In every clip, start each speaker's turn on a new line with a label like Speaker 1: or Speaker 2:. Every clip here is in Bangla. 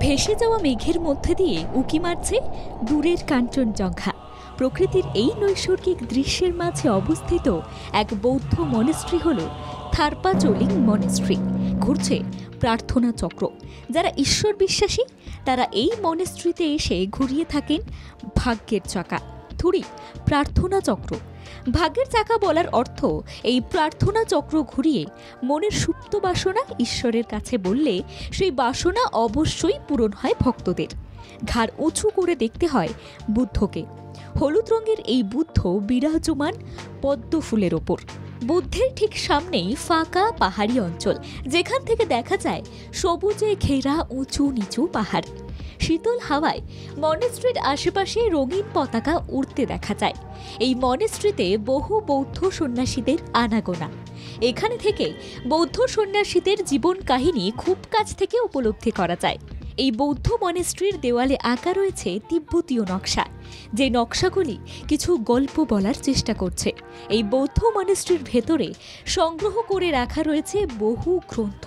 Speaker 1: ভেসে যাওয়া মেঘের মধ্যে দিয়ে উঁকি মারছে দূরের কাঞ্চনজঙ্ঘা। প্রকৃতির এই নৈসর্গিক দৃশ্যের মাঝে অবস্থিত এক বৌদ্ধ মনেস্ট্রি হল থারপাচোলিং মনেস্ট্রি। ঘুরছে প্রার্থনা চক্র। যারা ঈশ্বর বিশ্বাসী তারা এই মনেস্ট্রিতে এসে ঘুরিয়ে থাকেন ভাগ্যের চাকা। থুড়ি প্রার্থনা চক্র। ভাগ্যের চাকা বলার অর্থ এই প্রার্থনা চক্র ঘুরিয়ে মনের সুপ্ত বাসনা ঈশ্বরের কাছে বললে সেই বাসনা অবশ্যই পূরণ হয় ভক্তদের। ঘাড় উঁচু করে দেখতে হয় বুদ্ধকে। হলুদ রঙের এই বুদ্ধ বিরাজমান পদ্ম ফুলের ওপর। বুদ্ধের ঠিক সামনেই ফাঁকা পাহাড়ি অঞ্চল, যেখান থেকে দেখা যায় সবুজে ঘেরা উঁচু নিচু পাহাড়। শীতল হাওয়ায় মনেস্ট্রির আশেপাশে রঙিন পতাকা উড়তে দেখা যায়। এই মনেস্ট্রিতে বহু বৌদ্ধ সন্ন্যাসীদের আনাগোনা। এখানে থেকে বৌদ্ধ সন্ন্যাসীদের জীবন কাহিনী খুব কাছ থেকে উপলব্ধি করা যায়। এই বৌদ্ধ মনেস্ট্রির দেওয়ালে আঁকা রয়েছে তিব্বতীয় নকশা, যে নকশাগুলি কিছু গল্প বলার চেষ্টা করছে। এই বৌদ্ধ মনেস্ট্রির ভেতরে সংগ্রহ করে রাখা রয়েছে বহু গ্রন্থ।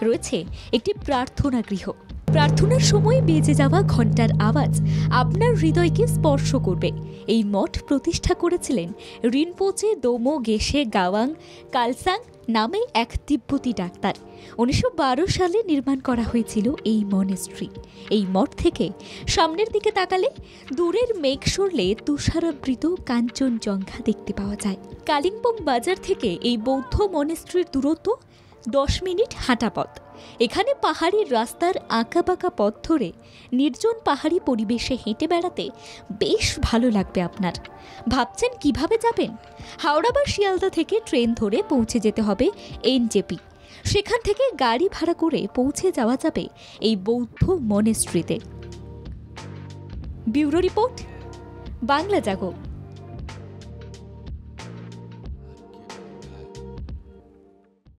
Speaker 1: রয়েছে একটি প্রার্থনা গৃহ। প্রার্থনার সময় বেজে যাওয়া ঘণ্টার আওয়াজ আপনার হৃদয়কে স্পর্শ করবে। এই মঠ প্রতিষ্ঠা করেছিলেন রিনপোচে দোমো গেশে গাওয়াং কালসাং নামে এক তিব্বতী ডাক্তার। 1912 সালে নির্মাণ করা হয়েছিল এই মনেস্ট্রি। এই মঠ থেকে সামনের দিকে তাকালে দূরের মেঘ সরলে তুষারাবৃত কাঞ্চনজঙ্ঘা দেখতে পাওয়া যায়। কালিম্পং বাজার থেকে এই বৌদ্ধ মনেস্ট্রির দূরত্ব 10 মিনিট হাঁটা পথ। এখানে পাহাড়ি রাস্তার আঁকাবাঁকা পথ ধরে নির্জন পাহাড়ি পরিবেশে হেঁটে বেড়াতে বেশ ভালো লাগবে আপনার। ভাবছেন কিভাবে যাবেন? হাওড়া বা শিয়ালদা থেকে ট্রেন ধরে পৌঁছে যেতে হবে এনজেপি। সেখান থেকে গাড়ি ভাড়া করে পৌঁছে যাওয়া যাবে এই বৌদ্ধ মনেস্ট্রিতে। ব্যুরো রিপোর্ট, বাংলা জাগো।